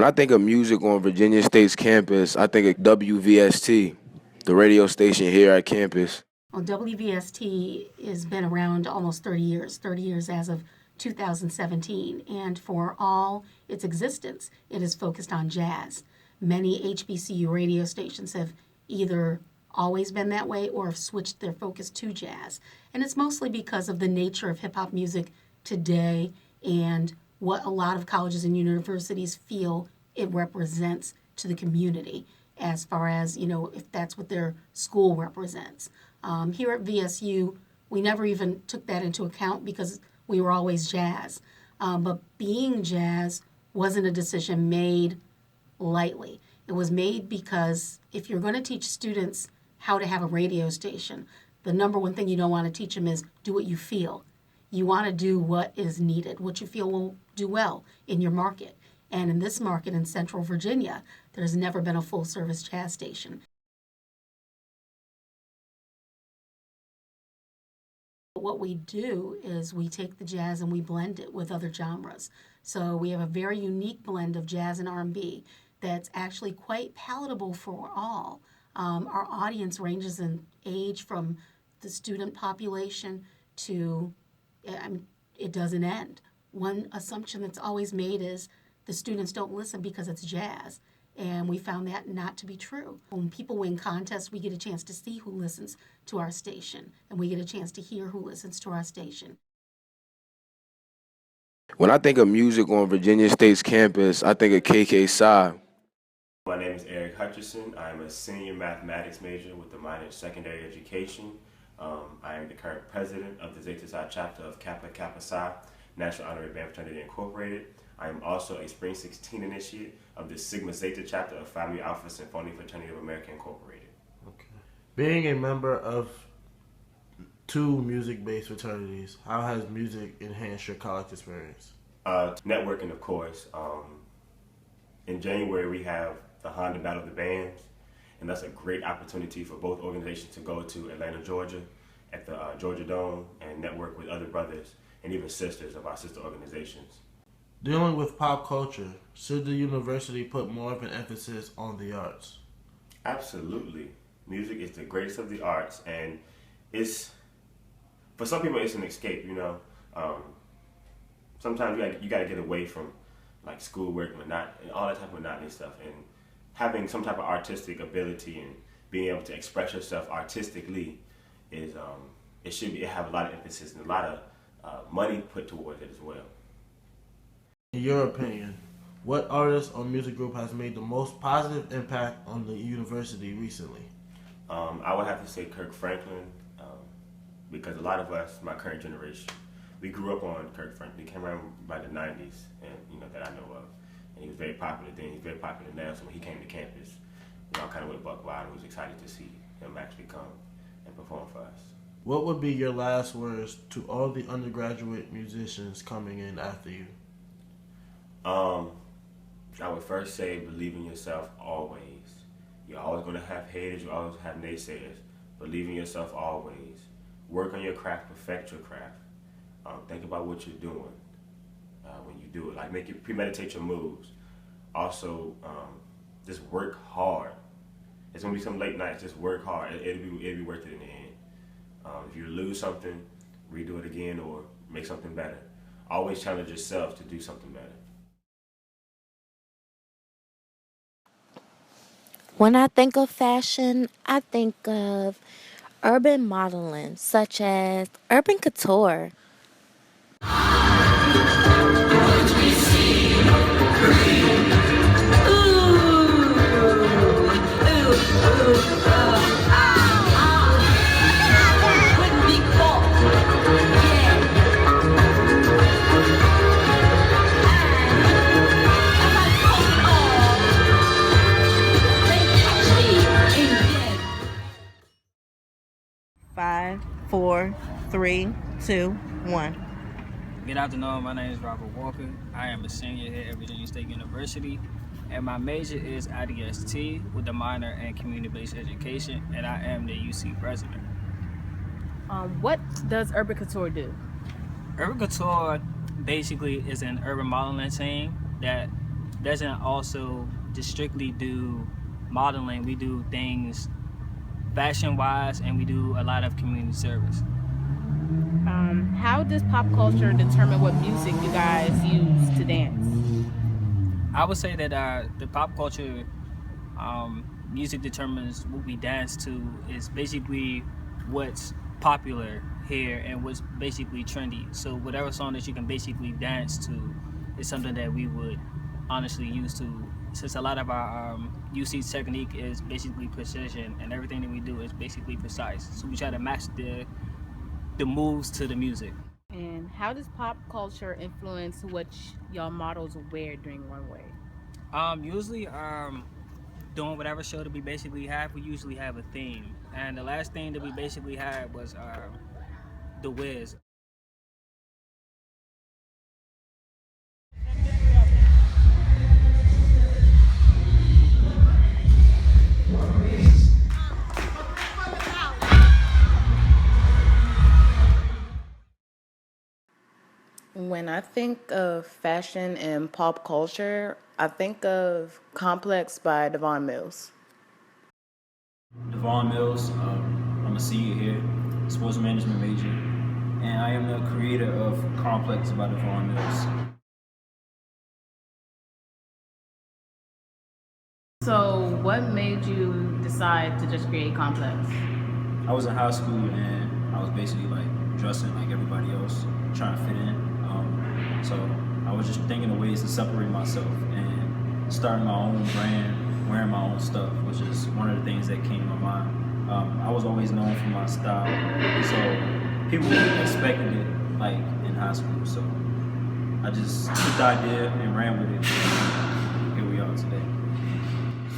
When I think of music on Virginia State's campus, I think of WVST, the radio station here at campus. Well, WVST has been around almost 30 years as of 2017, and for all its existence, it is focused on jazz. Many HBCU radio stations have either always been that way or have switched their focus to jazz. And it's mostly because of the nature of hip hop music today and what a lot of colleges and universities feel it represents to the community as far as, if that's what their school represents. Here at VSU, we never even took that into account because we were always jazz. But being jazz wasn't a decision made lightly. It was made because if you're going to teach students how to have a radio station, the number one thing you don't want to teach them is do what you feel. You want to do what is needed, what you feel will do well in your market. And in this market in Central Virginia, there's never been a full-service jazz station. What we do is we take the jazz and we blend it with other genres. So we have a very unique blend of jazz and R&B that's actually quite palatable for all. Our audience ranges in age from the student population to, it doesn't end. One assumption that's always made is the students don't listen because it's jazz. And we found that not to be true. When people win contests, we get a chance to see who listens to our station, and we get a chance to hear who listens to our station. When I think of music on Virginia State's campus, I think of KK Psy. My name is Eric Hutcherson. I am a senior mathematics major with a minor in secondary education. I am the current president of the Zeta Psi chapter of Kappa Kappa Psi, National Honorary Band Fraternity Incorporated. I am also a Spring 16 initiate of the Sigma Zeta chapter of Phi Mu Alpha Symphonic Fraternity of America Incorporated. Okay. Being a member of two music-based fraternities, how has music enhanced your college experience? Networking, of course. In January, we have the Honda Battle of the Bands, and that's a great opportunity for both organizations to go to Atlanta, Georgia, at the Georgia Dome, and network with other brothers and even sisters of our sister organizations. Dealing with pop culture, should the university put more of an emphasis on the arts? Absolutely. Music is the greatest of the arts, and for some people it's an escape, Sometimes you got to get away from like schoolwork and all that type of monotony stuff, and having some type of artistic ability and being able to express yourself artistically is it have a lot of emphasis and a lot of money put towards it as well. In your opinion, what artist or music group has made the most positive impact on the university recently? I would have to say Kirk Franklin, because a lot of us, my current generation, we grew up on Kirk Franklin. He came around by the 90s, and that I know of. And he was very popular then. He's very popular now. So when he came to campus, I kind of went buck wild and was excited to see him actually come and perform for us. What would be your last words to all the undergraduate musicians coming in after you? I would first say believe in yourself always. You're always going to have haters. You always have naysayers. Believe in yourself always. Work on your craft. Perfect your craft. Think about what you're doing when you do it. Like premeditate your moves. Also, just work hard. It's going to be some late nights. Just work hard. It'll be worth it in the end. If you lose something, redo it again or make something better. Always challenge yourself to do something better. When I think of fashion, I think of urban modeling, such as urban couture. Five, 4, 3, 2, 1. Good afternoon, my name is Robert Walker. I am a senior here at Virginia State University, and my major is IDST with a minor in community-based education, and I am the UC president. What does Urban Couture do? Urban Couture basically is an urban modeling team that doesn't also just strictly do modeling. We do things fashion-wise, and we do a lot of community service. How does pop culture determine what music you guys use to dance? I would say that the pop culture music determines what we dance to. Is basically what's popular here and what's basically trendy. So whatever song that you can basically dance to is something that we would honestly use to. Since a lot of our UC technique is basically precision, and everything that we do is basically precise. So we try to match the moves to the music. And how does pop culture influence what y'all models wear during runway? Usually, doing whatever show that we basically have, we usually have a theme. And the last thing that we basically had was The Wiz. When I think of fashion and pop culture, I think of Complex by Devon Mills. Devon Mills, I'm a senior here, sports management major, and I am the creator of Complex by Devon Mills. So what made you decide to just create Complex? I was in high school and I was basically like dressing like everybody else, trying to fit in. So I was just thinking of ways to separate myself and starting my own brand, wearing my own stuff, which is one of the things that came to my mind. I was always known for my style, so people expected it like in high school. So I just took the idea and ran with it. And here we are today.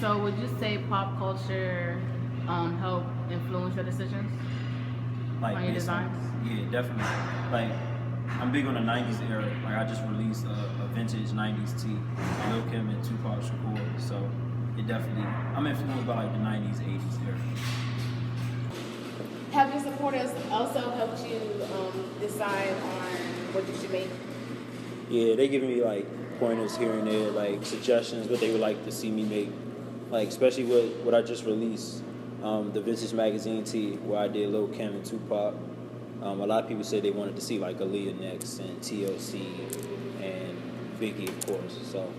So would you say pop culture helped influence your decisions Like on your based on- designs? Yeah, definitely. Like I'm big on the 90s era. Like I just released a vintage 90s tee, Lil Kim and Tupac Shakur. So it definitely, I'm influenced by like the 90s, 80s era. Have your supporters also helped you decide on what you should make? Yeah, they give me like pointers here and there, like suggestions, what they would like to see me make. Like especially what I just released, the vintage magazine tee where I did Lil Kim and Tupac. A lot of people said they wanted to see like Aaliyah next and TLC and Biggie, of course. So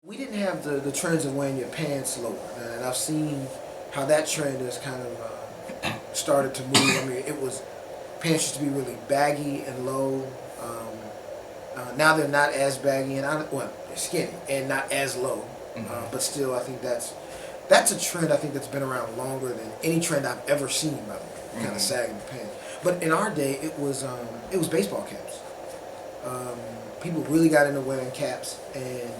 we didn't have the trends of wearing your pants lower, and I've seen how that trend has kind of started to move. I mean, it was pants used to be really baggy and low. Now they're not as baggy and they're skinny and not as low. But still, I think that's a trend I think that's been around longer than any trend I've ever seen. By the way, kind of sagging the pants. But in our day, it was baseball caps. People really got into wearing caps, and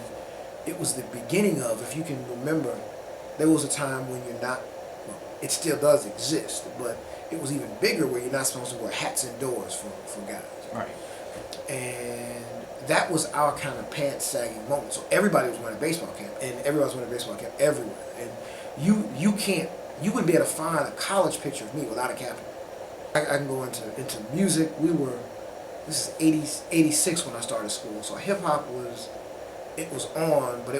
it was the beginning of, if you can remember, there was a time when you're not. Well, it still does exist, but it was even bigger where you're not supposed to wear hats indoors for guys. right. And that was our kind of pants sagging moment. So everybody was wearing a baseball cap, and everybody was wearing a baseball cap everywhere. And you wouldn't be able to find a college picture of me without a cap. I can go into music. This is 86 when I started school. So hip hop was on, but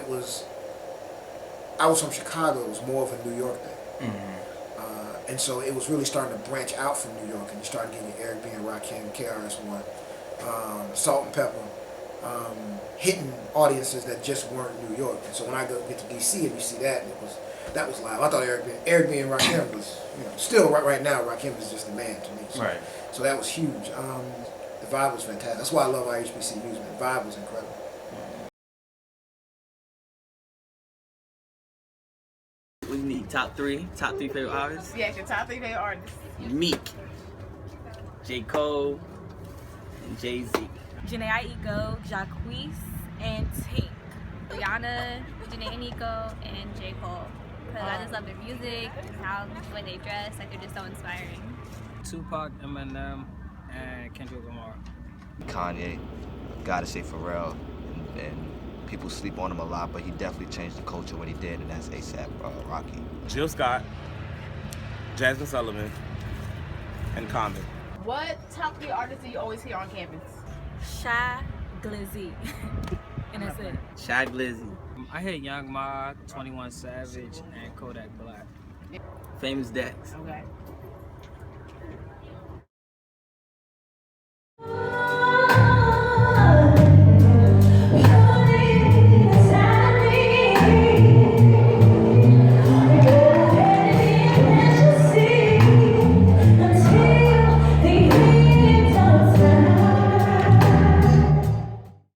I was from Chicago. It was more of a New York thing. And so it was really starting to branch out from New York, and you started getting Eric B. and Rakim, KRS-One, Salt and Pepper, hitting audiences that just weren't New York. And so when I get to DC and you see that, that was live. I thought Eric B. and Rakim was, still right now, Rakim is just the man to me. So, Right. So that was huge. The vibe was fantastic. That's why I love our HBCUs, man. The vibe was incredible. We need top three favorite artists. Yes, your top 3 favorite artists. Meek, J. Cole, and Jay-Z. Janae Aiko, Jacquees, and Tank. Rihanna, Janae Aiko, and J. Cole. Because I just love their music, how the way they dress, like they're just so inspiring. Tupac, Eminem, and Kendrick Lamar. Kanye, gotta say Pharrell, and people sleep on him a lot, but he definitely changed the culture when he did, and that's A$AP Rocky. Jill Scott, Jasmine Sullivan, and Common. What top 3 artists do you always hear on campus? Shy, Glizzy, And that's it. Shy Glizzy. I hit Young Ma, 21 Savage, and Kodak Black. Famous Dex. Okay.